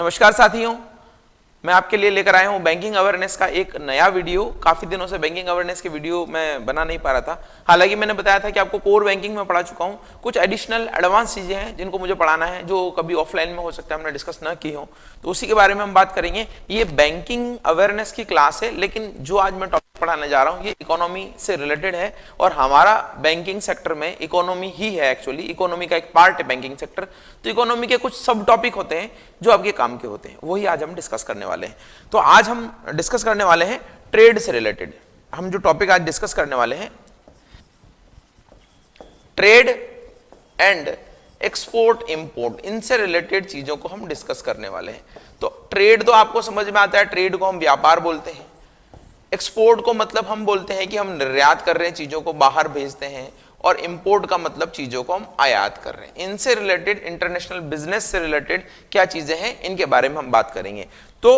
नमस्कार साथियों, मैं आपके लिए लेकर आया हूं बैंकिंग अवेयरनेस का एक नया वीडियो। काफी दिनों से बैंकिंग अवेयरनेस के वीडियो मैं बना नहीं पा रहा था। हालांकि मैंने बताया था कि आपको कोर बैंकिंग में पढ़ा चुका हूं, कुछ एडिशनल एडवांस चीजें हैं जिनको मुझे पढ़ाना है, जो कभी ऑफलाइन में हो सकता है हमने डिस्कस ना की हो, तो उसी के बारे में हम बात करेंगे। ये बैंकिंग अवेयरनेस की क्लास है, लेकिन जो आज मैं टॉपिक पढ़ाने जा रहा हूँ ये इकोनॉमी से रिलेटेड है और हमारा बैंकिंग सेक्टर में इकोनॉमी ही है। एक्चुअली इकोनॉमी का एक पार्ट है बैंकिंग सेक्टर। तो इकोनॉमी के कुछ सब टॉपिक होते हैं जो आपके काम के होते हैं, वही आज हम डिस्कस करने वाले हैं। तो आज हम डिस्कस करने वाले हैं ट्रेड से रिलेटेड। हम जो टॉपिक आज डिस्कस करने वाले हैं, ट्रेड एंड एक्सपोर्ट इंपोर्ट, इनसे रिलेटेड चीजों को हम डिस्कस करने वाले हैं। तो ट्रेड तो आपको समझ में आता है, ट्रेड को हम व्यापार बोलते हैं। एक्सपोर्ट को मतलब हम बोलते हैं कि हम निर्यात कर रहे हैं, चीजों को बाहर भेजते हैं, और इंपोर्ट का मतलब चीजों को हम आयात कर रहे हैं। इनसे रिलेटेड, इंटरनेशनल बिजनेस से रिलेटेड क्या चीजें हैं, इनके बारे में हम बात करेंगे। तो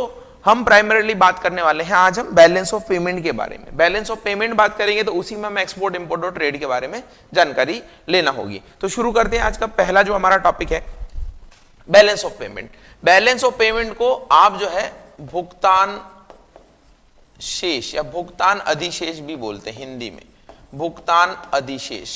हम प्राइमरीली बात करने वाले हैं आज हम बैलेंस ऑफ पेमेंट के बारे में। बैलेंस ऑफ पेमेंट बात करेंगे तो उसी में हमें एक्सपोर्ट इंपोर्ट और ट्रेड के बारे में जानकारी लेना होगी। तो शुरू करते हैं। आज का पहला जो हमारा टॉपिक है balance of payment. Balance of payment को आप जो है भुगतान शेष या भुगतान अधिशेष भी बोलते हैं हिंदी में, भुगतान अधिशेष।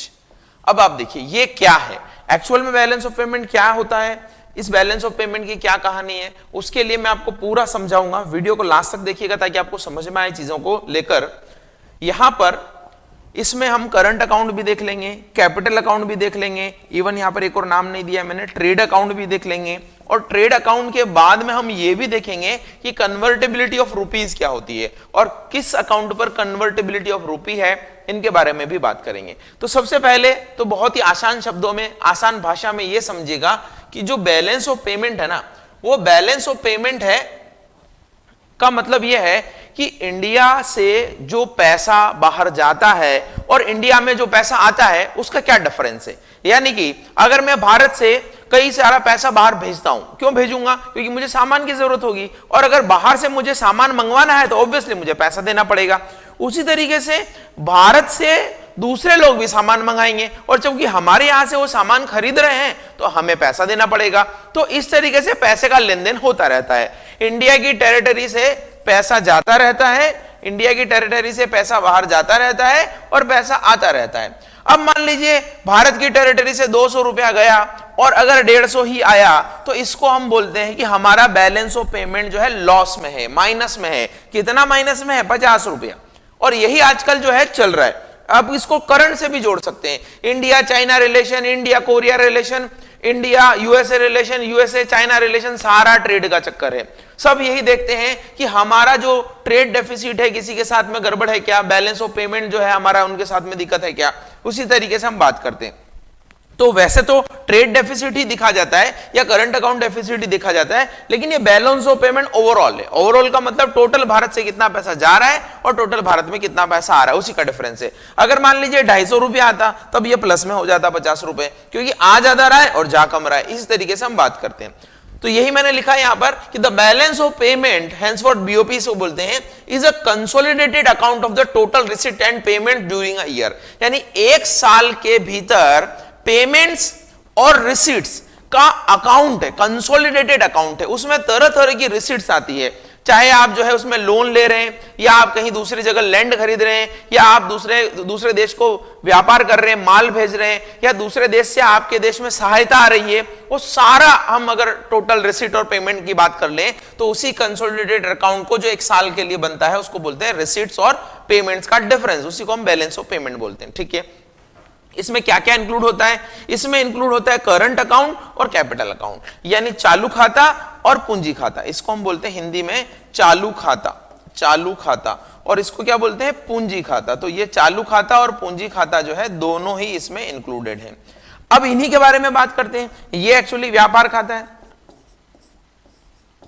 अब आप देखिए ये क्या है, एक्चुअल में बैलेंस ऑफ पेमेंट क्या होता है, इस बैलेंस ऑफ पेमेंट की क्या कहानी है, उसके लिए मैं आपको पूरा समझाऊंगा। वीडियो को लास्ट तक देखिएगा ताकि आपको समझ में आए चीजों को लेकर। यहां पर इसमें हम करंट अकाउंट भी देख लेंगे, कैपिटल अकाउंट भी देख लेंगे, इवन यहां पर एक और नाम नहीं दिया है मैंने, ट्रेड अकाउंट भी देख लेंगे। और ट्रेड अकाउंट के बाद में हम ये भी देखेंगे कि कन्वर्टेबिलिटी ऑफ रुपीज क्या होती है और किस अकाउंट पर कन्वर्टेबिलिटी ऑफ रुपी है, इनके बारे में भी बात करेंगे। तो सबसे पहले तो बहुत ही आसान शब्दों में, आसान भाषा में ये समझिएगा कि जो बैलेंस ऑफ पेमेंट है ना, वो बैलेंस ऑफ पेमेंट है का मतलब यह है कि इंडिया से जो पैसा बाहर जाता है और इंडिया में जो पैसा आता है उसका क्या डिफरेंस है। यानी कि अगर मैं भारत से कई सारा पैसा बाहर भेजता हूं, क्यों भेजूंगा, क्योंकि मुझे सामान की जरूरत होगी, और अगर बाहर से मुझे सामान मंगवाना है तो ऑब्वियसली मुझे पैसा देना पड़ेगा। उसी तरीके से भारत से दूसरे लोग भी सामान मंगाएंगे और क्योंकि हमारे यहां से वो सामान खरीद रहे हैं तो हमें पैसा देना पड़ेगा। तो इस तरीके से पैसे का लेन देन होता रहता है। इंडिया की टेरिटरी से पैसा जाता रहता है, इंडिया की टेरिटरी से पैसा बाहर जाता रहता है और पैसा आता रहता है। अब मान लीजिए भारत की टेरिटरी से 200 रुपया गया और अगर 150 ही आया तो इसको हम बोलते हैं कि हमारा बैलेंस ऑफ पेमेंट जो है लॉस में है, माइनस में है। कितना माइनस में है? 50 रुपया। और यही आजकल जो है चल रहा है। अब इसको करंट से भी जोड़ सकते हैं, India China relation, India Korea relation, India USA relation, USA China relation, सारा ट्रेड का चक्कर है। सब यही देखते हैं कि हमारा जो ट्रेड डेफिसिट है, किसी के साथ में गड़बड़ है क्या, बैलेंस ऑफ पेमेंट जो है हमारा उनके साथ में दिक्कत है क्या, उसी तरीके से हम बात करते हैं। तो वैसे तो ट्रेड डेफिसिट ही दिखा जाता है या करंट अकाउंट डेफिसिट ही दिखा जाता है, लेकिन ये बैलेंस ऑफ पेमेंट ओवरऑल है। ओवरऑल का मतलब टोटल भारत से कितना पैसा जा रहा है और टोटल भारत में कितना पैसा आ रहा है, उसी का डिफरेंस है। अगर मान लीजिए 250 रुपया आता तब ये प्लस में हो जाता 50 रुपए, क्योंकि आ ज्यादा रहा है और जा कम रहा है। इस तरीके से हम बात करते हैं। तो यही मैंने लिखा है यहां पर कि the balance of payment, henceforth BOP से बोलते हैं, is a consolidated account of the total receipt and payment during a year. यानी एक साल के भीतर पेमेंट्स और रिसीट्स का अकाउंट है, कंसोलिडेटेड अकाउंट है। उसमें तरह तरह की रिसीट्स आती है, चाहे आप जो है उसमें लोन ले रहे हैं, या आप कहीं दूसरी जगह लैंड खरीद रहे हैं, या आप दूसरे देश को व्यापार कर रहे हैं, माल भेज रहे हैं, या दूसरे देश से आपके देश में सहायता आ रही है, वो सारा हम अगर टोटल रिसीट और पेमेंट की बात कर लें तो उसी कंसोलिडेटेड अकाउंट को जो एक साल के लिए बनता है उसको बोलते हैं रिसीट्स और पेमेंट्स का डिफरेंस, उसी को हम बैलेंस ऑफ पेमेंट बोलते हैं। ठीक है, इसमें क्या क्या इंक्लूड होता है? इसमें इंक्लूड होता है करंट अकाउंट और कैपिटल अकाउंट, यानी चालू खाता और पूंजी खाता। इसको हम बोलते हैं हिंदी में चालू खाता, चालू खाता, और इसको क्या बोलते हैं? पूंजी खाता। तो ये चालू खाता और पूंजी खाता जो है दोनों ही इसमें इंक्लूडेड है। अब इन्हीं के बारे में बात करते हैं। ये एक्चुअली व्यापार खाता है,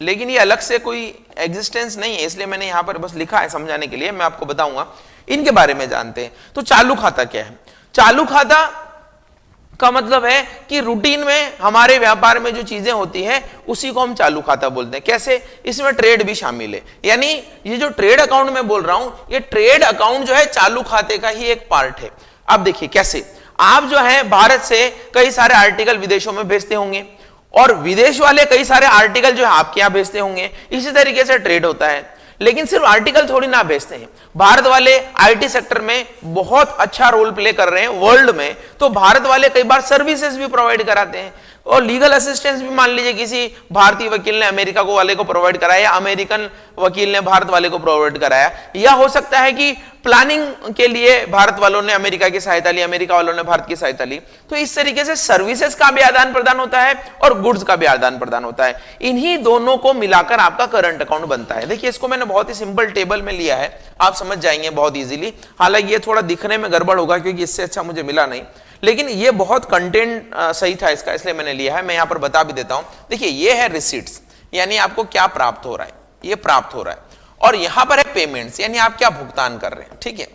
लेकिन ये अलग से कोई एग्जिस्टेंस नहीं है, इसलिए मैंने यहां पर बस लिखा है समझाने के लिए, मैं आपको बताऊंगा। इनके बारे में जानते हैं। तो चालू खाता क्या है? चालू खाता का मतलब है कि रूटीन में हमारे व्यापार में जो चीजें होती है उसी को हम चालू खाता बोलते हैं। कैसे? इसमें ट्रेड भी शामिल है। यानी ये जो ट्रेड अकाउंट में बोल रहा हूं, ये ट्रेड अकाउंट जो है चालू खाते का ही एक पार्ट है। अब देखिए कैसे, आप जो है भारत से कई सारे आर्टिकल विदेशों में भेजते होंगे और विदेश वाले कई सारे आर्टिकल जो है आपके यहां भेजते होंगे, इसी तरीके से ट्रेड होता है। लेकिन सिर्फ आर्टिकल थोड़ी ना भेजते हैं, भारत वाले आईटी सेक्टर में बहुत अच्छा रोल प्ले कर रहे हैं वर्ल्ड में, तो भारत वाले कई बार सर्विसेज भी प्रोवाइड कराते हैं और लीगल असिस्टेंस भी मान लीजिए किसी भारतीय वकील ने अमेरिका को वाले को प्रोवाइड कराया या अमेरिकन वकील ने भारत वाले को प्रोवाइड कराया, या हो सकता है कि प्लानिंग के लिए भारत वालों ने अमेरिका की सहायता ली, अमेरिका वालों ने भारत की सहायता ली। तो इस तरीके से सर्विसेज का भी आदान प्रदान होता है और गुड्स का भी आदान प्रदान होता है। इन्हीं दोनों को मिलाकर आपका करंट अकाउंट बनता है। देखिए इसको मैंने बहुत ही सिंपल टेबल में लिया है, आप समझ जाएंगे बहुत इजीली। हालांकि ये थोड़ा दिखने में गड़बड़ होगा क्योंकि इससे अच्छा मुझे मिला नहीं, लेकिन ये बहुत कंटेंट सही था इसका, इसलिए मैंने लिया है। मैं यहां पर बता भी देता हूं। देखिए ये है रिसीट्स, यानी आपको क्या प्राप्त हो रहा है, ये प्राप्त हो रहा है, और यहां पर है पेमेंट्स, यानी आप क्या भुगतान कर रहे हैं। ठीक है,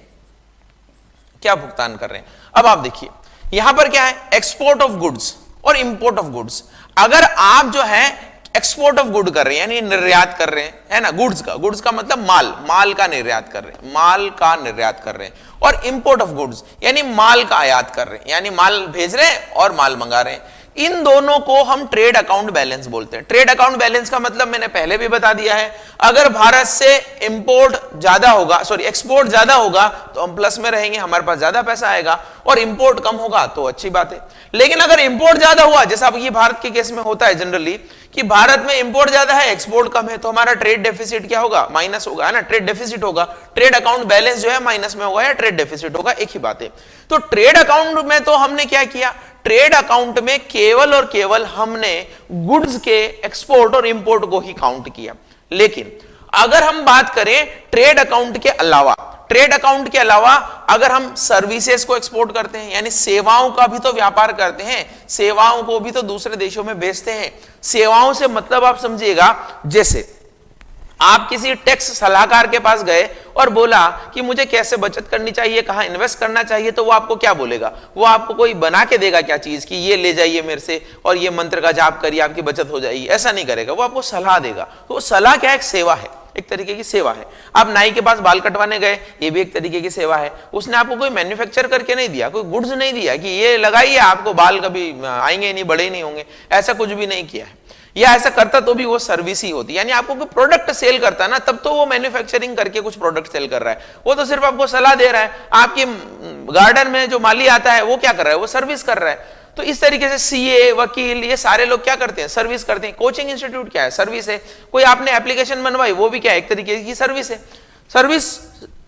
क्या भुगतान कर रहे हैं। अब आप देखिए यहां पर क्या है, एक्सपोर्ट ऑफ गुड्स और इंपोर्ट ऑफ गुड्स। अगर आप जो है एक्सपोर्ट ऑफ गुड कर रहे हैं, यानी निर्यात कर रहे हैं, है ना, गुड्स का मतलब माल का निर्यात कर रहे हैं, माल का निर्यात कर रहे हैं, और इंपोर्ट ऑफ गुड्स यानी माल का आयात कर रहे हैं, यानी माल भेज रहे हैं और माल मंगा रहे हैं। इन दोनों को हम ट्रेड अकाउंट बैलेंस बोलते हैं। ट्रेड अकाउंट बैलेंस का मतलब मैंने पहले भी बता दिया है, अगर भारत से इंपोर्ट ज्यादा होगा, सॉरी एक्सपोर्ट ज्यादा होगा तो हम प्लस में रहेंगे, हमारे पास ज्यादा पैसा आएगा, और इंपोर्ट कम होगा तो अच्छी बात है। लेकिन अगर इंपोर्ट ज्यादा हुआ, जैसा अब ये भारत के केस में होता है जनरली कि भारत में इंपोर्ट ज्यादा है एक्सपोर्ट कम है, तो हमारा ट्रेड डेफिसिट क्या होगा, माइनस होगा, है ना, ट्रेड डेफिसिट होगा। ट्रेड अकाउंट बैलेंस जो है माइनस में होगा या ट्रेड डेफिसिट होगा, एक ही बात है। तो ट्रेड अकाउंट में तो हमने क्या किया, ट्रेड अकाउंट में केवल और केवल हमने गुड्स के एक्सपोर्ट और इंपोर्ट को ही काउंट किया। लेकिन अगर हम बात करें ट्रेड अकाउंट के अलावा, ट्रेड अकाउंट के अलावा अगर हम सर्विसेज को एक्सपोर्ट करते हैं, यानी सेवाओं का भी तो व्यापार करते हैं, सेवाओं को भी तो दूसरे देशों में बेचते हैं। सेवाओं से मतलब आप समझिएगा, जैसे आप किसी टैक्स सलाहकार के पास गए और बोला कि मुझे कैसे बचत करनी चाहिए, कहां इन्वेस्ट करना चाहिए, तो वो आपको क्या बोलेगा, वो आपको कोई बना के देगा क्या चीज कि ये ले जाइए मेरे से और ये मंत्र का जाप करिए आपकी बचत हो जाएगी, ऐसा नहीं करेगा, वो आपको सलाह देगा। तो सलाह क्या है, एक सेवा है, एक तरीके की सेवा है। आप नाई के पास बाल कटवाने गए, ये भी एक तरीके की सेवा है। उसने आपको कोई मैन्युफैक्चर करके नहीं दिया, कोई गुड्स नहीं दिया कि ये लगाइए आपको बाल कभी आएंगे नहीं, बड़े नहीं होंगे, ऐसा कुछ भी नहीं किया है। या ऐसा करता तो भी वो सर्विस ही होती, यानी आपको कोई प्रोडक्ट सेल करता है ना, तब तो वो मैन्युफैक्चरिंग करके कुछ प्रोडक्ट सेल कर रहा है, वो तो सिर्फ आपको सलाह दे रहा है। आपके गार्डन में जो माली आता है वो क्या कर रहा है, वो सर्विस कर रहा है। तो इस तरीके से सीए, वकील, ये सारे लोग क्या करते हैं, सर्विस करते हैं। कोचिंग इंस्टीट्यूट क्या है, सर्विस है। कोई आपने एप्लीकेशन बनवाई, वो भी क्या है, एक तरीके की सर्विस है। सर्विस,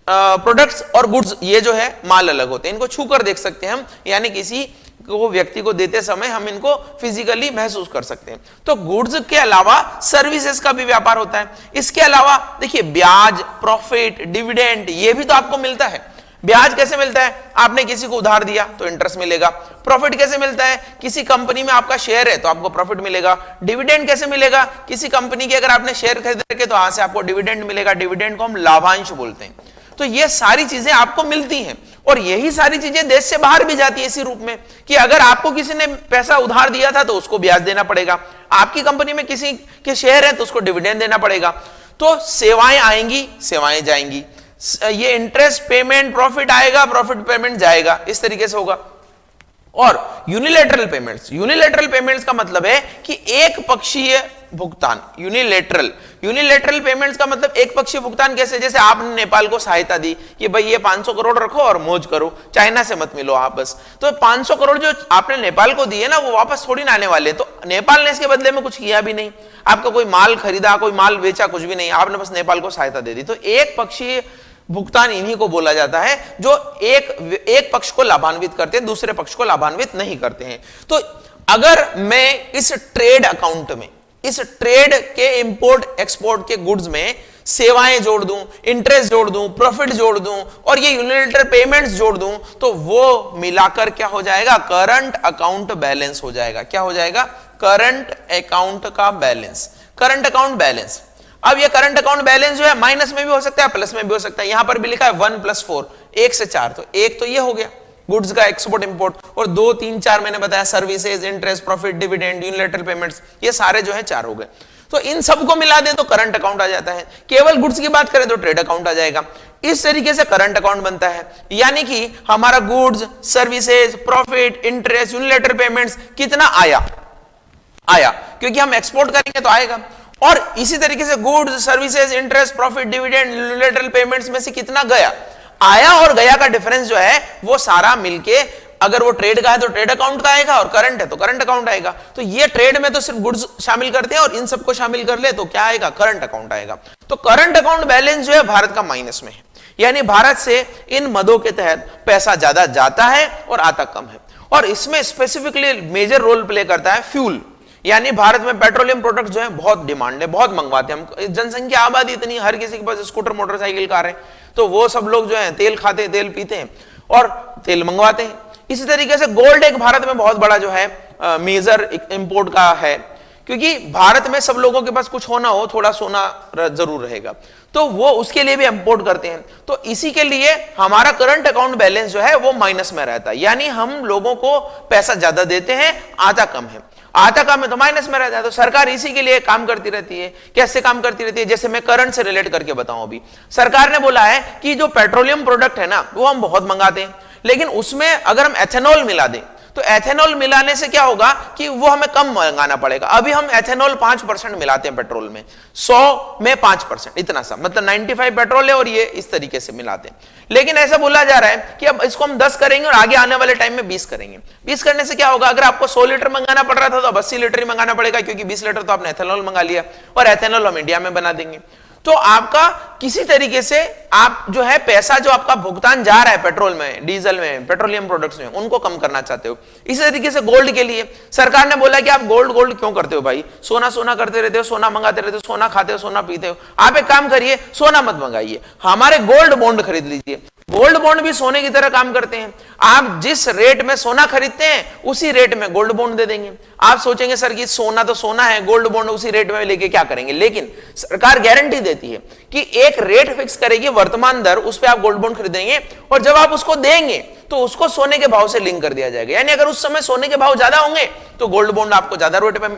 प्रोडक्ट्स और गुड्स, ये जो है माल अलग होते हैं, इनको छू कर देख सकते हैं हम, यानी किसी को व्यक्ति को देते समय हम इनको फिजिकली महसूस कर सकते हैं। तो गुड्स के अलावा सर्विसेज का भी व्यापार होता है। इसके अलावा देखिए ब्याज, प्रॉफिट, डिविडेंड, ये भी तो आपको मिलता है। ब्याज कैसे मिलता है, आपने किसी को उधार दिया तो इंटरेस्ट मिलेगा। प्रॉफिट कैसे मिलता है, किसी कंपनी में आपका शेयर है तो आपको प्रॉफिट मिलेगा। डिविडेंड कैसे मिलेगा, किसी कंपनी के अगर आपने शेयर खरीद रखे तो वहां से आपको डिविडेंड मिलेगा। डिविडेंड को हम लाभांश बोलते हैं। तो ये सारी चीजें आपको मिलती हैं, और यही सारी चीजें देश से बाहर भी जाती है इसी रूप में कि अगर आपको किसी ने पैसा उधार दिया था तो उसको ब्याज देना पड़ेगा, आपकी कंपनी में किसी के शेयर है तो उसको डिविडेंड देना पड़ेगा। तो सेवाएं आएंगी, सेवाएं जाएंगी, ये इंटरेस्ट पेमेंट, प्रॉफिट आएगा, प्रॉफिट पेमेंट जाएगा, इस तरीके से होगा। और यूनिलैटरल पेमेंट्स, यूनिलैटरल पेमेंट्स का मतलब है कि एक पक्षीय भुगतान। यूनिलैटरल पेमेंट्स का मतलब एक पक्षीय भुगतान कैसे, जैसे आपने नेपाल को सहायता दी कि भाई ये 500 करोड़ रखो और मौज करो, चाइना से मत मिलो आप बस। तो 500 करोड़ जो आपने नेपाल को दिए ना, वो वापस थोड़ी ना आने वाले। तो नेपाल ने इसके बदले में कुछ किया भी नहीं, आपका कोई माल खरीदा, कोई माल बेचा, कुछ भी नहीं, आपने बस नेपाल को सहायता दे दी। तो एक पक्षीय भुगतान इन्हीं को बोला जाता है जो एक पक्ष को लाभान्वित करते हैं, दूसरे पक्ष को लाभान्वित नहीं करते हैं। तो अगर मैं इस ट्रेड अकाउंट में, इस ट्रेड के इंपोर्ट एक्सपोर्ट के गुड्स में सेवाएं जोड़ दूं, इंटरेस्ट जोड़ दूं, प्रॉफिट जोड़ दूं और ये यूनिलैटरल पेमेंट्स जोड़ दूं, तो वो मिलाकर क्या हो जाएगा, करंट अकाउंट बैलेंस हो जाएगा। क्या हो जाएगा, करंट अकाउंट का बैलेंस, करंट अकाउंट बैलेंस। अब ये करंट अकाउंट बैलेंस जो है माइनस में भी हो सकता है, प्लस में भी हो सकता है। यहां पर भी लिखा है 1 + 4, 1 से 4, तो एक तो ये हो गया गुड्स का एक्सपोर्ट इंपोर्ट, और 2, 3, 4 मैंने बताया services, interest, profit, dividend, unilateral payments, ये सारे जो है 4 हो गए। तो इन सबको मिला दे तो करंट अकाउंट आ जाता है। केवल गुड्स की बात करें तो ट्रेड अकाउंट आ जाएगा। इस तरीके से करंट अकाउंट बनता है, यानी कि हमारा goods, services, profit, interest, unilateral payments कितना आया, आया, क्योंकि हम एक्सपोर्ट करेंगे तो आएगा। और इसी तरीके से goods, services, interest, profit, dividend, unilateral payments में से कितना गया, आया और गया का डिफरेंस जो है वो सारा मिलके, अगर वो ट्रेड का है तो ट्रेड अकाउंट का आएगा, और करंट है तो करंट अकाउंट आएगा। तो ये ट्रेड में तो सिर्फ गुड्स शामिल करते हैं, और इन सबको शामिल कर ले तो क्या आएगा, करंट अकाउंट आएगा। तो करंट अकाउंट बैलेंस जो है भारत का माइनस में है, यानी भारत से इन मदों के तहत पैसा ज्यादा जाता है और आता कम है। और इसमें स्पेसिफिकली मेजर रोल प्ले करता है फ्यूल, यानी भारत में पेट्रोलियम प्रोडक्ट जो है बहुत डिमांड है, बहुत मंगवाते हैं हम। जनसंख्या आबादी इतनी, हर किसी के पास स्कूटर, मोटरसाइकिल, कार है, तो वो सब लोग जो है तेल खाते हैं, तेल पीते हैं और तेल मंगवाते हैं। इसी तरीके से गोल्ड एक भारत में बहुत बड़ा जो है मेजर इंपोर्ट का है, क्योंकि भारत में सब लोगों के पास कुछ होना हो, थोड़ा सोना जरूर रहेगा, तो वो उसके लिए भी इंपोर्ट करते हैं। तो इसी के लिए हमारा करंट अकाउंट बैलेंस जो है वो माइनस में रहता है, यानी हम लोगों को पैसा ज्यादा देते हैं, आता कम है, आता कम है तो माइनस में रहता है। तो सरकार इसी के लिए काम करती रहती है। कैसे काम करती रहती है, जैसे मैं करंट से रिलेट करके बताऊं। अभी सरकार ने बोला है कि जो पेट्रोलियम प्रोडक्ट है ना वो हम बहुत मंगाते हैं, लेकिन उसमें अगर हम एथेनॉल मिला दें तो एथेनॉल मिलाने से क्या होगा कि वो हमें कम मंगाना पड़ेगा। अभी हम एथेनॉल 5% मिलाते हैं पेट्रोल में, 100 में 5%, इतना सा, मतलब 95 पेट्रोल है और ये इस तरीके से मिलाते हैं। लेकिन ऐसा बोला जा रहा है कि अब इसको हम 10 करेंगे और आगे आने वाले टाइम में 20 करेंगे। 20 करने से क्या होगा, अगर आपको 100 लीटर मंगाना पड़ रहा था तो अब 80 लीटर ही मंगाना पड़ेगा, क्योंकि 20 लीटर तो आपने एथेनॉल मंगा लिया, और एथेनॉल हम इंडिया में बना देंगे। तो आपका किसी तरीके से आप जो है पैसा जो आपका भुगतान जा रहा है पेट्रोल में, डीजल में, पेट्रोलियम प्रोडक्ट्स में, उनको कम करना चाहते हो। इसी तरीके से गोल्ड के लिए सरकार ने बोला कि आप गोल्ड क्यों करते हो भाई, सोना करते रहते हो, सोना मंगाते रहते हो, सोना खाते हो, सोना पीते हो। आप एक काम करिए, सोना मत मंगाइए, हमारे गोल्ड बॉन्ड खरीद लीजिए। गोल्ड बॉन्ड भी सोने की तरह काम करते हैं। आप जिस रेट में सोना खरीदते हैं उसी रेट में गोल्ड बॉन्ड दे देंगे। आप सोचेंगे सर कि सोना तो सोना है, गोल्ड बॉन्ड उसी रेट में लेके क्या करेंगे, लेकिन सरकार गारंटी देती है कि एक रेट फिक्स करेगी वर्तमान दर, उस पर आप गोल्ड बॉन्ड खरीदेंगे, और जब आप उसको देंगे तो उसको सोने के भाव से लिंक कर दिया जाएगा। यानी अगर उस समय सोने के भाव ज्यादा होंगे तो गोल्ड बॉन्ड आपको ज्यादा रेट पे,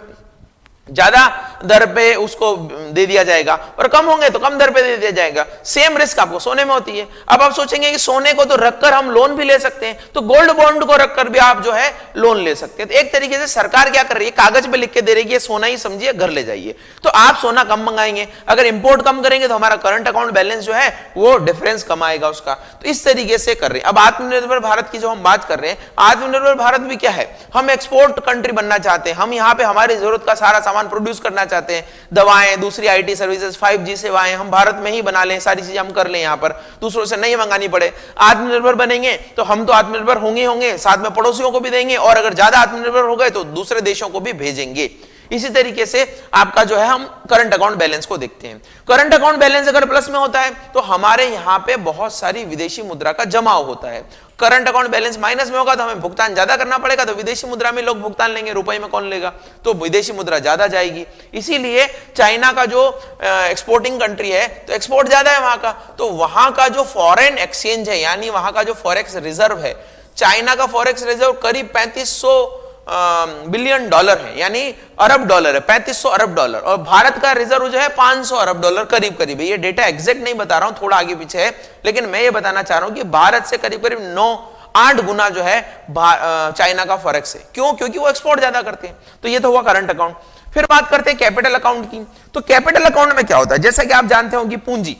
ज्यादा दर पे उसको दे दिया जाएगा, और कम होंगे तो कम दर पे दे दिया जाएगा। सेम रिस्क आपको सोने में होती है। अब आप सोचेंगे कि सोने को तो रखकर हम लोन भी ले सकते हैं, तो गोल्ड बॉन्ड को रखकर भी आप जो है लोन ले सकते हैं। तो एक तरीके से सरकार क्या कर रही है, कागज पे लिख के दे रही है, सोना ही समझिए, घर ले जाइए। तो आप सोना कम मंगाएंगे, अगर इंपोर्ट कम करेंगे तो हमारा करंट अकाउंट बैलेंस जो है वो डिफरेंस कम आएगा उसका। तो इस तरीके से कर रहे हैं। अब आत्मनिर्भर भारत की जो हम बात कर रहे हैं, आत्मनिर्भर भारत भी क्या है, हम एक्सपोर्ट कंट्री बनना चाहते हैं। हम यहाँ पे हमारी जरूरत का सारा सामान प्रोड्यूस करना चाहते हैं, दवाएं, दूसरी आईटी सर्विसेज, 5G सेवाएं हम भारत में ही बना लें, सारी चीजें हम कर लें, यहाँ पर दूसरों से नहीं मंगानी पड़े। आत्मनिर्भर बनेंगे तो हम तो आत्मनिर्भर होंगे, साथ में पड़ोसियों को भी देंगे, और अगर ज्यादा आत्मनिर्भर हो गए तो दूसरे देशों को भी भेजेंगे। इसी तरीके से आपका जो है हम करंट अकाउंट बैलेंस को देखते हैं। करंट अकाउंट बैलेंस अगर प्लस में होता है तो हमारे यहाँ पे बहुत सारी विदेशी मुद्रा का जमाव होता है। करंट अकाउंट बैलेंस माइनस में होगा तो हमें भुगतान ज्यादा करना पड़ेगा, तो विदेशी मुद्रा में लोग भुगतान लेंगे, रुपए में कौन लेगा, तो विदेशी मुद्रा ज्यादा जाएगी। इसीलिए चाइना का जो एक्सपोर्टिंग कंट्री है तो एक्सपोर्ट ज्यादा है वहां का, तो वहां का जो फॉरेन एक्सचेंज है, यानी वहां का जो फॉरेक्स रिजर्व है, चाइना का फॉरेक्स रिजर्व करीब 3500 बिलियन डॉलर है, यानी अरब डॉलर है, 3500 अरब डॉलर, और भारत का रिजर्व जो है 500 अरब डॉलर करीब करीब है। ये डेटा एग्जैक्ट नहीं बता रहा हूं, थोड़ा आगे पीछे है, लेकिन मैं ये बताना चाह रहा हूं कि भारत से करीब करीब 9-8 गुना जो है चाइना का फॉरेक्स है। क्यों? क्योंकि वो एक्सपोर्ट ज्यादा करते हैं। तो ये तो हुआ करंट अकाउंट। फिर बात करते हैं कैपिटल अकाउंट की। तो कैपिटल अकाउंट में क्या होता है, जैसा कि आप जानते हो कि पूंजी,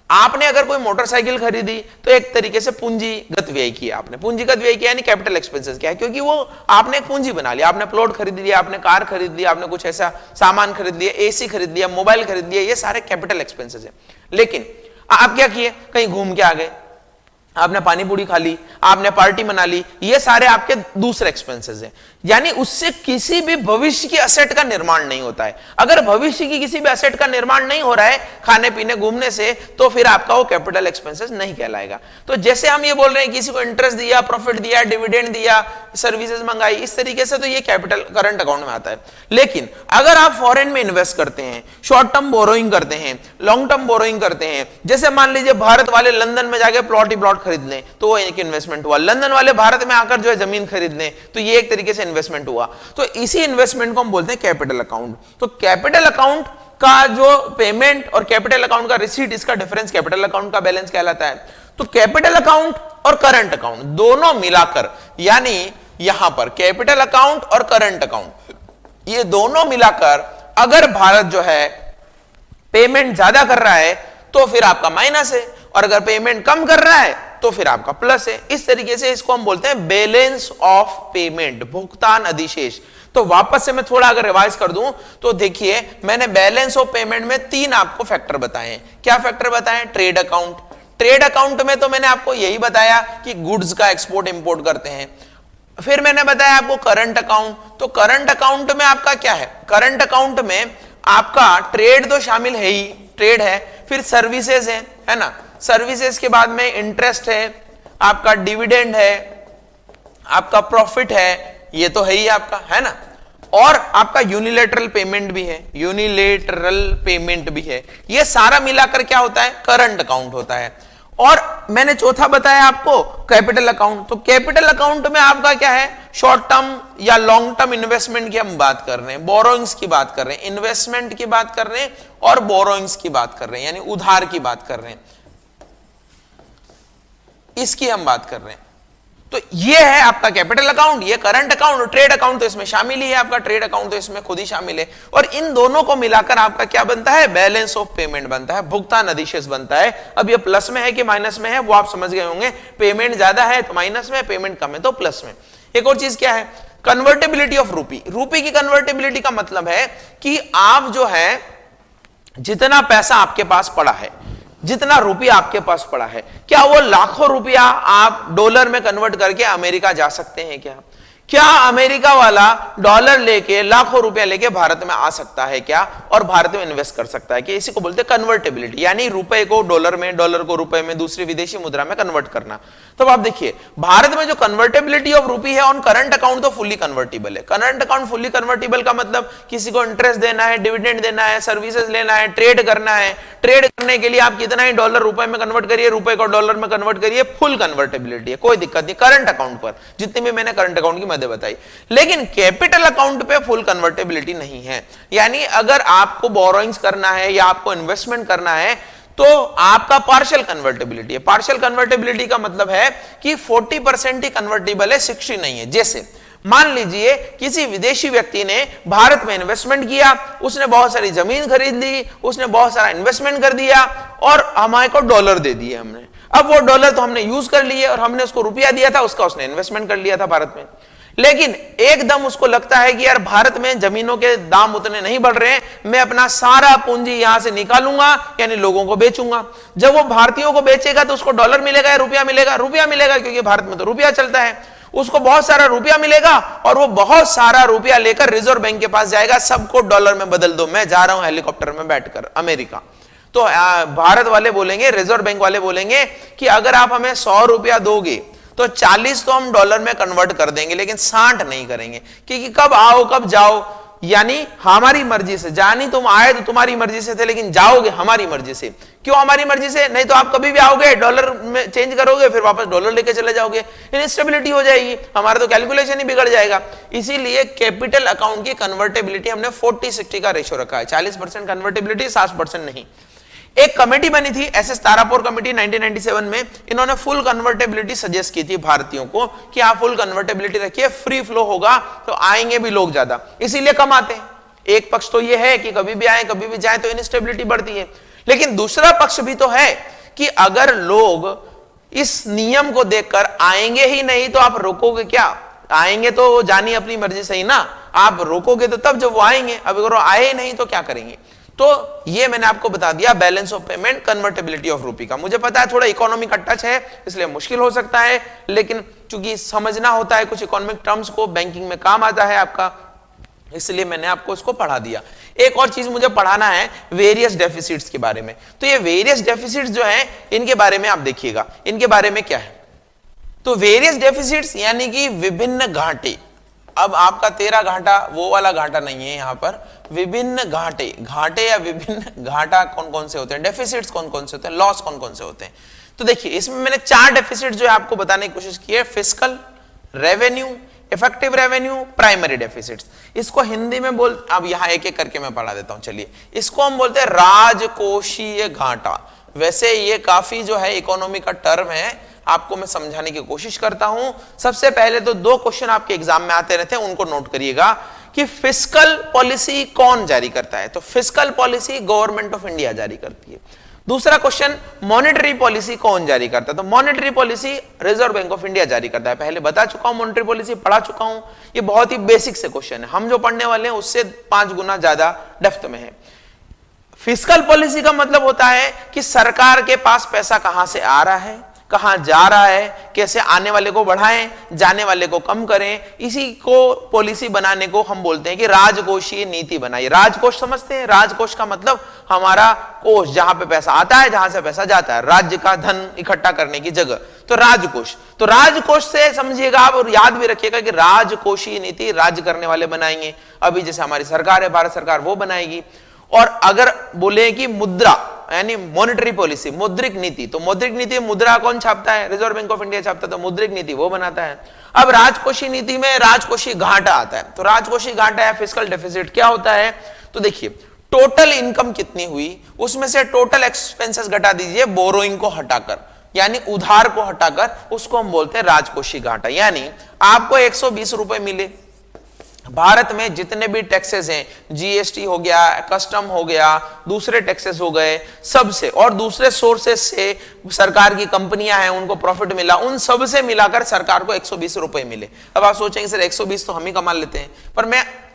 आपने अगर कोई मोटरसाइकिल खरीदी तो एक तरीके से पूंजीगत व्यय किया आपने। पूंजीगत व्यय किया यानी कैपिटल एक्सपेंसेस क्या है, क्योंकि वो आपने एक पूंजी बना लिया, आपने प्लॉट खरीद लिया, आपने कार खरीद लिया, आपने कुछ ऐसा सामान खरीद लिया, एसी खरीद लिया, मोबाइल खरीद लिया, ये सारे कैपिटल एक्सपेंसेस है। लेकिन आप क्या किए, कहीं घूम के आ गए, आपने पानी पूरी खा ली, आपने पार्टी मना ली, ये सारे आपके दूसरे एक्सपेंसेस हैं। यानी उससे किसी भी भविष्य की असेट का निर्माण नहीं होता है। अगर भविष्य की किसी भी असेट का निर्माण नहीं हो रहा है खाने पीने घूमने से, तो फिर आपका वो कैपिटल एक्सपेंसेस नहीं कहलाएगा। तो जैसे हम ये बोल रहे हैं किसी को इंटरेस्ट दिया, प्रॉफिट दिया, डिविडेंड दिया, सर्विसेज मंगाई, इस तरीके से तो ये कैपिटल करंट अकाउंट में आता है। लेकिन अगर आप फॉरेन में इन्वेस्ट करते हैं, शॉर्ट टर्म बोरोइंग करते हैं, लॉन्ग टर्म बोरोइंग करते हैं, जैसे मान लीजिए भारत वाले लंदन में जाके प्लॉट ही प्लॉट खरीद लें, तो वो एक इन्वेस्टमेंट हुआ। लंदन वाले भारत में आकर जो है जमीन खरीद लें, तो ये एक तरीके से इन्वेस्टमेंट हुआ। तो इसी इन्वेस्टमेंट को हम बोलते हैं कैपिटल अकाउंट। तो कैपिटल अकाउंट का जो पेमेंट और कैपिटल अकाउंट का रिसीट, इसका डिफरेंस कैपिटल अकाउंट का बैलेंस कहलाता है। तो कैपिटल अकाउंट और करंट अकाउंट दोनों मिलाकर, यानी यहां पर कैपिटल अकाउंट और करंट अकाउंट ये दोनों मिलाकर अगर भारत जो है पेमेंट ज्यादा कर रहा है तो फिर आपका माइनस है, और अगर पेमेंट कम कर रहा है तो फिर आपका प्लस है। इस तरीके से इसको हम बोलते हैं बैलेंस ऑफ पेमेंट, भुगतान अधिशेष। तो वापस से मैं थोड़ा अगर रिवाइज कर दूं तो देखिए, मैंने बैलेंस ऑफ पेमेंट में 3 आपको फैक्टर बताए हैं। क्या फैक्टर बताए? Trade account. ट्रेड अकाउंट में तो मैंने आपको यही बताया कि गुड्स का एक्सपोर्ट इंपोर्ट करते हैं। फिर मैंने बताया आपको करंट अकाउंट। तो करंट अकाउंट में आपका क्या है? करंट अकाउंट में आपका ट्रेड तो शामिल है ही, ट्रेड है, फिर सर्विसेज है ना, सर्विसेज के बाद में इंटरेस्ट है, आपका डिविडेंड है, आपका प्रॉफिट है, ये तो है ही आपका, है ना, और आपका यूनिलेटरल पेमेंट भी है, यूनिलेटरल पेमेंट भी है। ये सारा मिलाकर क्या होता है? करंट अकाउंट होता है। और मैंने चौथा बताया आपको कैपिटल अकाउंट। तो कैपिटल अकाउंट में आपका क्या है? शॉर्ट टर्म या लॉन्ग टर्म इन्वेस्टमेंट की हम बात कर रहे हैं, बोरोइंग्स की बात कर रहे हैं, इन्वेस्टमेंट की बात कर रहे हैं और बोरोइंग्स की बात कर रहे हैं, यानी उधार की बात कर रहे हैं, इसकी हम बात कर रहे हैं। तो ये है आपका कैपिटल अकाउंट, ये करंट अकाउंट। ट्रेड अकाउंट तो इसमें शामिल ही है, आपका ट्रेड अकाउंट तो इसमें खुद ही शामिल है। और इन दोनों को मिलाकर आपका क्या बनता है? बैलेंस ऑफ पेमेंट बनता है, भुगतान अधिशेष बनता है। अब ये प्लस में है कि माइनस में है वो आप समझ गए होंगे। पेमेंट ज्यादा है तो माइनस में, पेमेंट कम है तो प्लस में। एक और चीज क्या है? कन्वर्टेबिलिटी ऑफ रूपी। रूपी की कन्वर्टेबिलिटी का मतलब है कि आप जो है जितना पैसा आपके पास पड़ा है, जितना रुपया आपके पास पड़ा है, क्या वो लाखों रुपया आप डॉलर में कन्वर्ट करके अमेरिका जा सकते हैं? क्या अमेरिका वाला डॉलर लेके लाखों रुपया लेके भारत में आ सकता है क्या, और भारत में इन्वेस्ट कर सकता है? कि इसी को बोलते हैं कन्वर्टेबिलिटी, यानी रुपए को डॉलर में, डॉलर को रुपए में, दूसरी विदेशी मुद्रा में कन्वर्ट करना। तो आप देखिए, भारत में जो कन्वर्टेबिलिटी ऑफ रूपी है ऑन करंट अकाउंट तो फुल्ली कन्वर्टिबल है। करंट अकाउंट फुल्ली कन्वर्टिबल का मतलब किसी को इंटरेस्ट देना है, डिविडेंड देना है, सर्विसेज लेना है, ट्रेड करना है। ट्रेड करने के लिए आप कितना ही डॉलर रुपए में कन्वर्ट करिए, रुपए को डॉलर में कन्वर्ट करिए, फुल कन्वर्टेबिलिटी है, कोई दिक्कत नहीं करंट अकाउंट पर, जितनी भी मैंने करंट अकाउंट की मदद बताई। लेकिन कैपिटल अकाउंट पे फुल कन्वर्टेबिलिटी नहीं है। यानी अगर आपको बोरोइंग्स करना है या आपको इन्वेस्टमेंट करना है तो आपका पार्शियल कन्वर्टेबिलिटी है। पार्शियल कन्वर्टेबिलिटी का मतलब है कि 40% ही कन्वर्टेबल है, 60 नहीं है। जैसे मान लीजिए किसी विदेशी व्यक्ति ने भारत में इन्वेस्टमेंट किया, उसने बहुत सारी जमीन खरीद ली, उसने बहुत सारा इन्वेस्टमेंट कर दिया और हमारे को डॉलर दे दिए हमने। अब वो डॉलर तो हमने यूज कर लिए और हमने उसको रुपया दिया था, उसका उसने इन्वेस्टमेंट कर लिया था भारत में। लेकिन एकदम उसको लगता है कि यार भारत में जमीनों के दाम उतने नहीं बढ़ रहे हैं, मैं अपना सारा पूंजी यहां से निकालूंगा, यानी लोगों को बेचूंगा। जब वो भारतीयों को बेचेगा तो उसको डॉलर मिलेगा या रुपया मिलेगा? रुपया मिलेगा, क्योंकि भारत में तो रुपया चलता है। उसको बहुत सारा रुपया मिलेगा और वो बहुत सारा रुपया लेकर रिजर्व बैंक के पास जाएगा, सबको डॉलर में बदल दो, मैं जा रहा हूं हेलीकॉप्टर में बैठकर अमेरिका। तो भारत वाले बोलेंगे, रिजर्व बैंक वाले बोलेंगे कि अगर आप हमें 100 रुपया दोगे तो 40 तो हम डॉलर में कन्वर्ट कर देंगे, लेकिन 60 नहीं करेंगे, क्योंकि कब आओ कब जाओ, यानी हमारी मर्जी से। जानी तुम आए तो तुम्हारी मर्जी से थे, लेकिन जाओगे हमारी मर्जी से। क्यों हमारी मर्जी से? नहीं तो आप कभी भी आओगे डॉलर में चेंज करोगे, फिर वापस डॉलर लेके चले जाओगे, इनस्टेबिलिटी हो जाएगी, हमारा तो कैलकुलेशन ही बिगड़ जाएगा। इसीलिए कैपिटल अकाउंट की कन्वर्टेबिलिटी हमने 40-60 का रेशो रखा है, 40% कन्वर्टेबिलिटी, 60% नहीं। एक कमेटी बनी थी, एसएस तारापुर कमेटी 1997 में, इन्होंने फुल कन्वर्टेबिलिटी सजेस्ट की थी भारतीयों को कि आप फुल कन्वर्टेबिलिटी रखिए, फ्री फ्लो होगा तो आएंगे भी लोग ज्यादा, इसीलिए कम आते हैं। एक पक्ष तो यह है कि कभी भी आए कभी भी जाए तो इनस्टेबिलिटी बढ़ती है, लेकिन दूसरा पक्ष भी तो है कि अगर लोग इस नियम को देखकर आएंगे ही नहीं तो आप रोकोगे क्या? आएंगे तो जानी अपनी मर्जी से ही ना, आप रोकोगे तो तब जब वो आएंगे, अब अगर वो आए नहीं तो क्या करेंगे? तो ये मैंने आपको बता दिया balance of payment, convertibility of रूपी का। मुझे पता है थोड़ा इकोनॉमिक का टच है इसलिए मुश्किल हो सकता है, लेकिन चूंकि समझना होता है कुछ इकोनॉमिक टर्म्स को, बैंकिंग में काम आता है आपका, इसलिए मैंने आपको इसको पढ़ा दिया। एक और चीज मुझे पढ़ाना है वेरियस डेफिसिट्स के बारे में। तो ये वेरियस डेफिसिट्स जो है इनके बारे में आप देखिएगा, इनके बारे में क्या है। तो वेरियस डेफिसिट्स यानी कि विभिन्न घाटे। अब आपका 13 घाटा वो वाला घाटा नहीं है, यहां पर विभिन्न घाटे, घाटे या विभिन्न घाटा कौन कौन से होते हैं, डेफिसिट्स कौन कौन से होते हैं, लॉस कौन कौन से होते हैं। तो देखिए इसमें मैंने 4 डेफिसिट जो है आपको बताने की कोशिश की है, fiscal, revenue, effective revenue, primary deficits. इसको हिंदी में बोल, अब यहां एक एक करके मैं पढ़ा देता हूं। चलिए, इसको हम बोलते हैं राजकोषीय घाटा। वैसे ये काफी जो है इकोनॉमी का टर्म है, आपको मैं समझाने की कोशिश करता हूं। सबसे पहले तो 2 क्वेश्चन आपके एग्जाम में आते रहते हैं, उनको नोट करिएगा कि फिस्कल पॉलिसी कौन जारी करता है, तो fiscal policy government of India जारी करती है। दूसरा क्वेश्चन, मॉनेटरी पॉलिसी कौन जारी करता है, तो monetary policy reserve bank of India जारी करता है। पहले बता चुका हूं, मॉनेटरी पॉलिसी पढ़ा चुका हूं, ये बहुत ही बेसिक से क्वेश्चन है, हम जो पढ़ने वाले हैं उससे 5 गुना ज्यादा डेप्थ में है। फिस्कल पॉलिसी का मतलब होता है कि सरकार के पास पैसा कहां से आ रहा है, कहां जा रहा है, कैसे आने वाले को बढ़ाएं, जाने वाले को कम करें, इसी को पॉलिसी बनाने को हम बोलते हैं कि राजकोषीय नीति बनाई। राजकोष समझते हैं, राजकोष का मतलब हमारा कोष, जहां पे पैसा आता है, जहां से पैसा जाता है, राज्य का धन इकट्ठा करने की जगह, तो राजकोष। तो राजकोष से समझिएगा आप, और याद भी रखिएगा कि राजकोषीय नीति राज्य करने वाले बनाएंगे। अभी जैसे हमारी सरकार है, भारत सरकार, वो बनाएगी। और अगर बोले कि मुद्रा यानी मॉनेटरी पॉलिसी, मौद्रिक नीति, तो मौद्रिक नीति, मुद्रा कौन छापता है, रिजर्व बैंक ऑफ इंडिया छापता है, तो मौद्रिक नीति वो बनाता है। अब राजकोषीय नीति में राजकोषीय घाटा आता है, तो राजकोषीय घाटा है फिस्कल डेफिसिट। क्या होता है, तो देखिए टोटल इनकम कितनी हुई, उसमें से टोटल एक्सपेंसेस घटा दीजिए बोरोइंग को हटाकर, यानी उधार को हटाकर, उसको हम बोलते हैं राजकोषीय घाटा। यानी आपको 120 रुपए मिले, भारत में जितने भी टैक्सेस हैं, जीएसटी हो गया, कस्टम हो गया, दूसरे टैक्सेस हो गए, सबसे, और दूसरे सोर्सेस से सरकार की कंपनियां हैं उनको प्रॉफिट मिला, उन सब से मिलाकर सरकार को 120 रुपए मिले। अब आप सोचेंगे सर 120 तो हम ही कमा लेते हैं, पर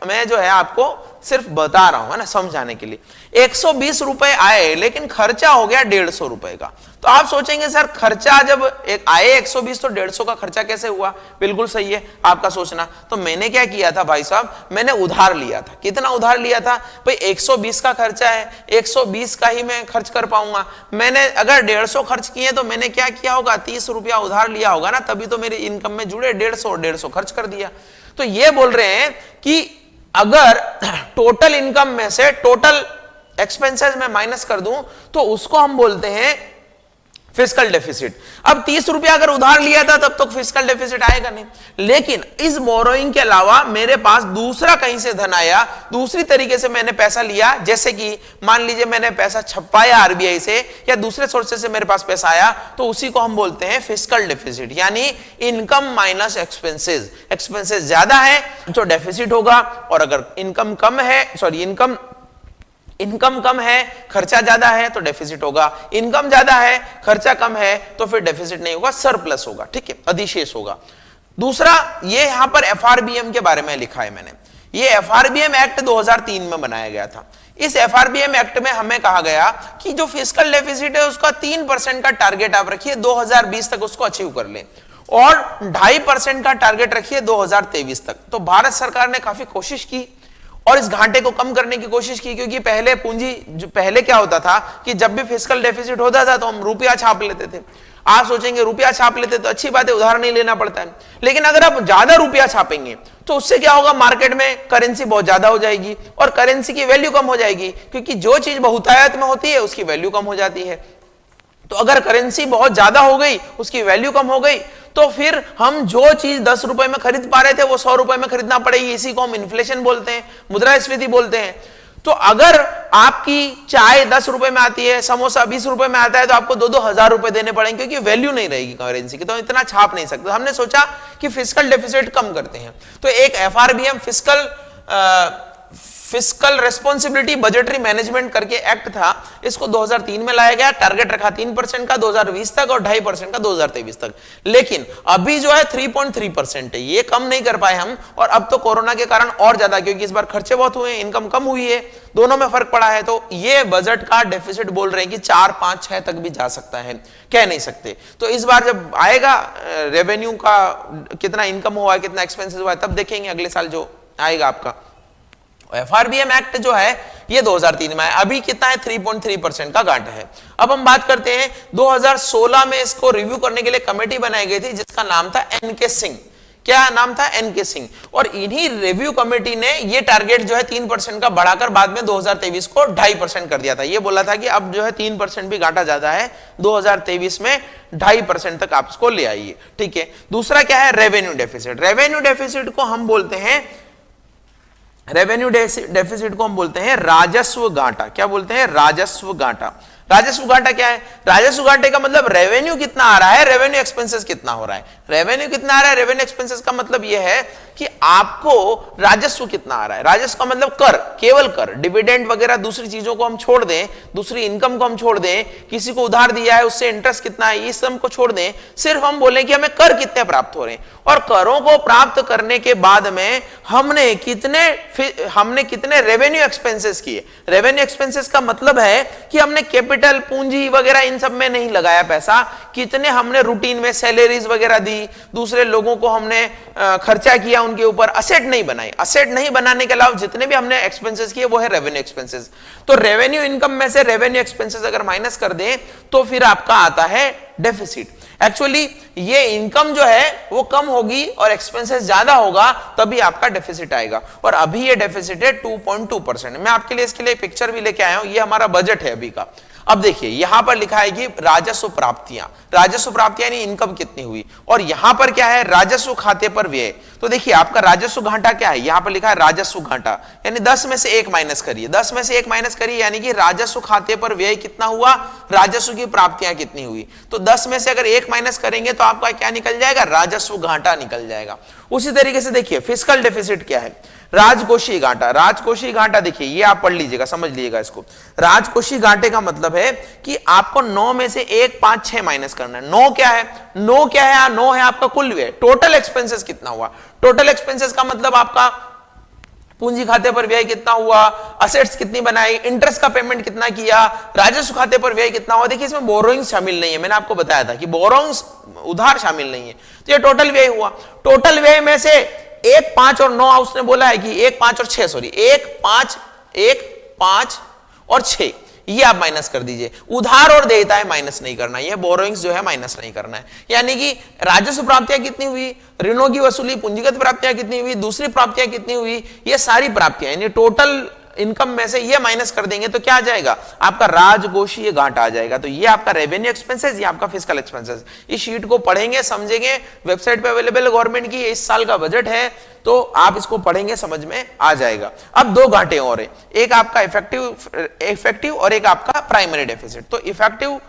मैं जो है आपको सिर्फ बता रहा हूं, है ना, समझाने के लिए। 120 रुपए आए लेकिन खर्चा हो गया 150 रुपए का। तो आप सोचेंगे सर खर्चा जब आए 120 तो 150 का खर्चा कैसे हुआ। बिल्कुल सही है आपका सोचना। तो मैंने क्या किया था भाई साहब, मैंने उधार लिया था। कितना उधार लिया था भाई, 120 का खर्चा है, 120 का ही मैं खर्च कर पाऊंगा। मैंने अगर 150 खर्च किए तो मैंने क्या किया होगा, 30 रुपया उधार लिया होगा ना, तभी तो मेरी इनकम में जुड़े 150 और 150 खर्च कर दिया। तो ये बोल रहे हैं कि अगर टोटल इनकम में से टोटल एक्सपेंसेस में माइनस कर दूं तो उसको हम बोलते हैं फिस्कल डेफिसिट। अब 30 रुपया अगर उधार लिया था तब तो फिस्कल डेफिसिट आएगा नहीं, लेकिन इस बोरोइंग के अलावा मेरे पास दूसरा कहीं से धन आया, दूसरी तरीके से मैंने पैसा लिया, जैसे कि मान लीजिए मैंने पैसा छपवाया आरबीआई से या दूसरे सोर्सेस से मेरे पास पैसा आया, तो उसी को हम बोलते हैं फिस्कल डेफिसिट, यानी इनकम माइनस एक्सपेंसेस। एक्सपेंसेस ज्यादा है तो डेफिसिट होगा, और अगर इनकम कम है, सॉरी इनकम कम है, खर्चा ज्यादा है तो डेफिसिट होगा। इनकम ज्यादा है, खर्चा कम है तो फिर डेफिसिट नहीं होगा, सरप्लस होगा, ठीक है, अधिशेष होगा। दूसरा, ये यहां पर एफआरबीएम के बारे में लिखा है मैंने। ये एफआरबीएम एक्ट 2003 में बनाया गया था। इस एफआरबीएम एक्ट में हमें कहा गया कि जो फिस्कल डेफिसिट है उसका 3% का टारगेट आप रखिए, 2020 तक उसको अचीव कर लें, और 2.5% का टारगेट रखिए 2023 तक। तो भारत सरकार ने काफी कोशिश की और इस घाटे को कम करने की कोशिश की, क्योंकि पहले क्या होता था कि जब भी फिस्कल डेफिसिट होता था तो हम रुपया छाप लेते थे। आप सोचेंगे रुपया छाप लेते तो अच्छी बात है, उधार नहीं लेना पड़ता है, लेकिन अगर आप ज्यादा रुपया छापेंगे तो उससे क्या होगा, मार्केट में करेंसी बहुत ज्यादा हो जाएगी और करेंसी की वैल्यू कम हो जाएगी, क्योंकि जो चीज बहुतायत में होती है उसकी वैल्यू कम हो जाती है। तो अगर करेंसी बहुत ज्यादा हो गई, उसकी वैल्यू कम हो गई, तो फिर हम जो चीज 10 रुपए में खरीद पा रहे थे वो 100 रुपए में खरीदना पड़ेगी। इसी को हम इन्फ्लेशन बोलते हैं, मुद्रास्फीति बोलते हैं। तो अगर आपकी चाय 10 रुपए में आती है, समोसा 20 रुपए में आता है, तो आपको 2-2 हजार रुपए देने पड़ेंगे, क्योंकि वैल्यू नहीं रहेगी करेंसी की, तो इतना छाप नहीं सकते। हमने सोचा कि फिस्कल डेफिसिट कम करते हैं, तो एक FRBM fiscal responsibility budgetary management करके एक्ट था, इसको 2003 में लाया गया। टारगेट रखा 3% का 2020 तक और 2.5% का 2023 तक। लेकिन अभी जो है 3.3% है, ये कम नहीं कर पाए हम, और अब तो कोरोना के कारण और ज्यादा, क्योंकि इस बार खर्चे बहुत हुए, इनकम कम हुई है, दोनों में फर्क पड़ा है। तो ये बजट का डेफिसिट बोल रहे हैं कि 4, 5, 6 तक भी जा सकता है, कह नहीं सकते। तो इस बार जब आएगा रेवेन्यू का कितना इनकम हुआ है, कितना एक्सपेंसेस हुआ है, तब देखेंगे अगले साल जो आएगा आपका। एफआरबीएम एक्ट जो है ये 2003 में है, अभी कितना है, 3.3% का घाटा है। अब हम बात करते हैं 2016 में इसको रिव्यू करने के लिए कमेटी बनाई गई थी, जिसका नाम था एनके सिंह। क्या नाम था, एनके सिंह। और इन्हीं रिव्यू कमेटी ने ये टारगेट जो है 3% का बढ़ाकर बाद में 2023 को 2.5% कर दिया था। ये बोला था कि अब जो है 3% भी घाटा ज्यादा है, 2023 में 2.5% तक आप इसको ले आइए, ठीक है। दूसरा क्या है, रेवेन्यू डेफिसिट। रेवेन्यू डेफिसिट को हम बोलते हैं राजस्व घाटा। क्या बोलते हैं, राजस्व घाटा। राजस्व घाटा क्या है? राजस्व घाटे का मतलब रेवेन्यू कितना आ रहा है, रेवेन्यू एक्सपेंसेस कितना हो रहा है। रेवेन्यू कितना आ रहा है, रेवेन्यू एक्सपेंसेस का मतलब यह है कि आपको राजस्व कितना आ रहा है। राजस्व का मतलब कर, केवल कर, डिविडेंड वगैरह दूसरी चीजों को हम छोड़ दें, दूसरी इनकम को हम छोड़ दें, किसी को उधार दिया है उससे इंटरेस्ट कितना है, इस सब को छोड़ दें, सिर्फ हम बोलें कि हमें कर कितने प्राप्त हो रहे हैं। और करों को प्राप्त करने के बाद में हमने कितने रेवेन्यू एक्सपेंसेस किए। रेवेन्यू एक्सपेंसेस का मतलब है कि हमने कैपिटल, पूंजी वगैरह इन सब में नहीं लगाया पैसा, कितने हमने रूटीन में सैलरीज वगैरह दी, दूसरे लोगों को हमने खर्चा किया, उनके ऊपर असेट नहीं बनाई। असेट नहीं बनाने के अलावा जितने भी हमने एक्सपेंसेस किए वो है रेवेन्यू एक्सपेंसेस। तो रेवेन्यू इनकम में से रेवेन्यू एक्सपेंसेस अगर माइनस कर दें तो फिर आपका आता है डेफिसिट। एक्चुअली ये इनकम जो है वो कम होगी और एक्सपेंसेस ज्यादा होगा, तभी आपका डेफिसिट आएगा। और अभी ये डेफिसिट है 2.2%। मैं आपके लिए इसके लिए पिक्चर भी लेके आया हूं, ये हमारा बजट है अभी का। अब देखिए यहां पर लिखा है कि राजस्व प्राप्तियां, राजस्व प्राप्तियां यानी इनकम कितनी हुई, और यहां पर क्या है, राजस्व खाते पर व्यय। तो देखिए आपका राजस्व घाटा क्या है, यहां पर लिखा है राजस्व घाटा, यानी 10 में से 1 माइनस करिए, 10 में से 1 माइनस करिए, यानी कि राजस्व खाते पर व्यय कितना हुआ, राजस्व की प्राप्तियां कितनी हुई। तो 10 में से अगर 1 माइनस करेंगे तो आपका क्या निकल जाएगा, राजस्व घाटा निकल जाएगा। उसी तरीके से देखिए फिस्कल डेफिसिट क्या है, राजकोषीय घाटा। राजकोषीय घाटा देखिए ये आप पढ़ लीजिएगा, समझ लीजिएगा इसको। राजकोषीय घाटे का मतलब है कि आपको 9 में से 1, 5, 6 माइनस करना है। 9 क्या है, 9 क्या है, 9 है आपका कुल व्यय। टोटल एक्सपेंसेस कितना हुआ, टोटल एक्सपेंसेस का मतलब आपका पूंजी खाते पर व्यय कितना हुआ, असेट्स कितनी बनाई, इंटरेस्ट का पेमेंट कितना किया, राजस्व खाते पर व्यय कितना हुआ। देखिए इसमें बोरोइंग्स शामिल नहीं है, मैंने आपको बताया था कि बोरोइंग्स उधार शामिल नहीं है। तो ये टोटल व्यय हुआ। टोटल व्यय में से 1, 5 और 9 उसने बोला है कि 1, 5 और 6, सॉरी 1, 5 और 6 ये आप माइनस कर दीजिए। उधार और देयताएं माइनस नहीं करना, ये बोरोइंग्स जो है माइनस नहीं करना है। यानी कि राजस्व प्राप्तियां कितनी हुई, ऋणों की वसूली, पूंजीगत प्राप्तियां कितनी हुई, दूसरी प्राप्तियां कितनी हुई, ये सारी प्राप्तियां यानी टोटल इनकम में से ये माइनस कर देंगे तो क्या आ जाएगा, आपका राजकोषीय घाटा आ जाएगा। तो ये आपका रेवेन्यू एक्सपेंसेस, ये आपका फिस्कल एक्सपेंसेस। इस शीट को पढ़ेंगे, समझेंगे, वेबसाइट पे अवेलेबल गवर्नमेंट की, इस साल का बजट है तो आप इसको पढ़ेंगे, समझ में आ जाएगा। अब 2 घाटे और है, एक आपका इफेक्टिव और एक आपका प्राइमरी डेफिसिट। तो इफेक्टिव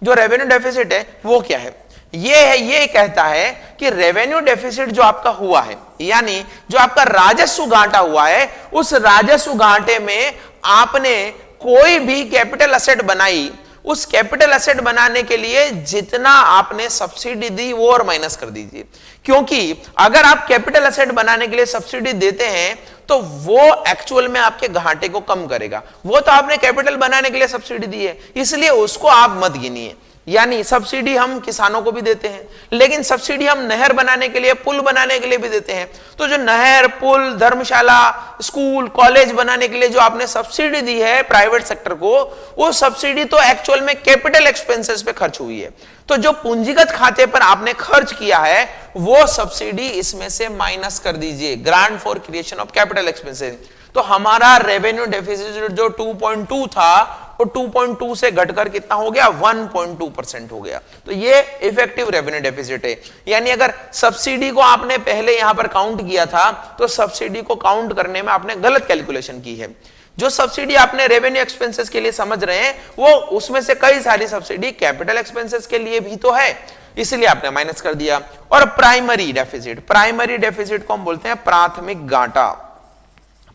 जो रेवेन्यू डेफिसिट है वो क्या है, ये कहता है कि रेवेन्यू डेफिसिट जो आपका हुआ है, यानी जो आपका राजस्व घाटा हुआ है, उस राजस्व घाटे में आपने कोई भी कैपिटल असेट बनाई, उस कैपिटल असेट बनाने के लिए जितना आपने सब्सिडी दी वो और माइनस कर दीजिए। क्योंकि अगर आप कैपिटल असेट बनाने के लिए सब्सिडी देते हैं तो वो एक्चुअल में आपके घाटे को कम करेगा। वो तो आपने कैपिटल बनाने के लिए सब्सिडी दी है, इसलिए उसको आप मत गिनिए। यानी सब्सिडी हम किसानों को भी देते हैं, लेकिन सब्सिडी हम नहर बनाने के लिए, पुल बनाने के लिए भी देते हैं। तो जो नहर, पुल, धर्मशाला, स्कूल, कॉलेज बनाने के लिए जो आपने सब्सिडी दी है प्राइवेट सेक्टर को, वो सब्सिडी तो एक्चुअल में कैपिटल एक्सपेंसेस पे खर्च हुई है। तो जो पूंजीगत खाते पर आपने खर्च किया है वो सब्सिडी इसमें से माइनस कर दीजिए, grant for creation of capital expenses. तो हमारा रेवेन्यू डेफिसिट जो 2.2 था वो 2.2 से घटकर कितना हो गया, 1.2% हो गया। तो ये इफेक्टिव रेवेन्यू डेफिसिट है। यानी अगर सब्सिडी को आपने पहले यहां पर काउंट किया था तो सब्सिडी को काउंट करने में आपने गलत कैलकुलेशन की है। जो सब्सिडी आपने रेवेन्यू एक्सपेंसेस के लिए समझ रहे हैं वो उसमें से कई सारी सब्सिडी कैपिटल एक्सपेंसेस के लिए भी तो है, इसलिए आपने माइनस कर दिया। और प्राइमरी डेफिसिट, प्राइमरी डेफिसिट को हम बोलते हैं प्राथमिक घाटा।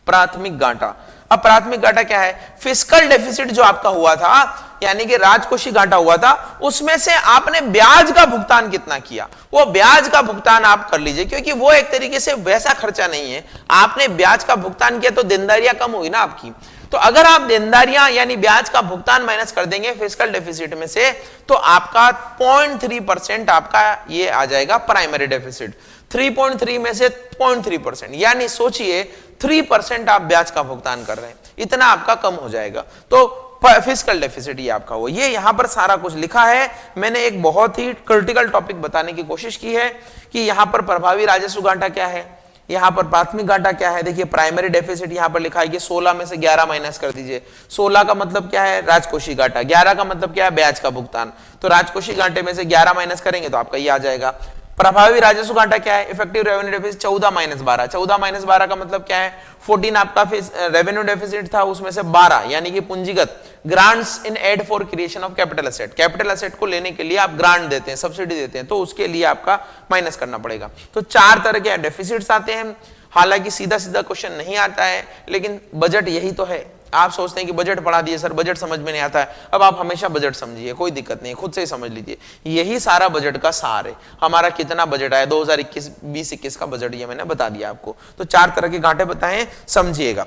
प्राथमिक घाटा, अब प्राथमिक घाटा क्या है, फिस्कल डेफिसिट जो आपका हुआ था यानी कि राजकोषीय घाटा हुआ था, उसमें से आपने ब्याज का भुगतान कितना किया, वो ब्याज का भुगतान आप कर लीजिए, क्योंकि वो एक तरीके से वैसा खर्चा नहीं है। आपने ब्याज का भुगतान किया तो देनदारियां कम हुई ना आपकी। तो अगर आप देनदारियां यानी ब्याज का भुगतान माइनस कर देंगे फिस्कल डेफिसिट में से तो आपका 0.3% आपका ये आ जाएगा प्राइमरी डेफिसिट। 3.3 में से 0.3%, यानी सोचिए 3% आप ब्याज का भुगतान कर रहे हैं, इतना आपका कम हो जाएगा। तो फिस्कल डेफिसिट ये आपका हो। ये यहां पर सारा कुछ लिखा है। मैंने एक बहुत ही क्रिटिकल टॉपिक बताने की कोशिश की है कि यहां पर प्रभावी राजस्व घाटा क्या है, यहां पर प्राथमिक घाटा क्या है। देखिए प्राइमरी डेफिसिट यहां पर लिखा है कि 16 में से 11 माइनस कर दीजिए। 16 का मतलब क्या है, राजकोषीय घाटा। 11 का मतलब क्या है, ब्याज का भुगतान। तो राजकोषीय घाटे में से 11 माइनस करेंगे तो आपका ये आ जाएगा। प्रभावी राजस्व घाटा क्या है, effective revenue deficit 14 minus 12। 14 minus 12 का मतलब क्या है, 14 आपका रेवेन्यू डेफिसिट था, उसमें से 12 यानी कि पूंजीगत grants in aid for creation of capital asset, capital asset को लेने के लिए आप ग्रांट देते हैं, सब्सिडी देते हैं, तो उसके लिए आपका माइनस करना पड़ेगा। तो 4 तरह के डेफिसिट्स आते हैं। हालांकि सीधा सीधा क्वेश्चन नहीं आता है, लेकिन बजट यही तो है। आप सोचते हैं कि बजट पढ़ा दिए सर, बजट समझ में नहीं आता है, अब आप हमेशा बजट समझिए, कोई दिक्कत नहीं, खुद से ही समझ लीजिए। यही सारा बजट का सार है। हमारा कितना बजट आया 2021-20-21 का बजट, ये मैंने बता दिया आपको। तो 4 तरह के घाटे बताए, समझिएगा।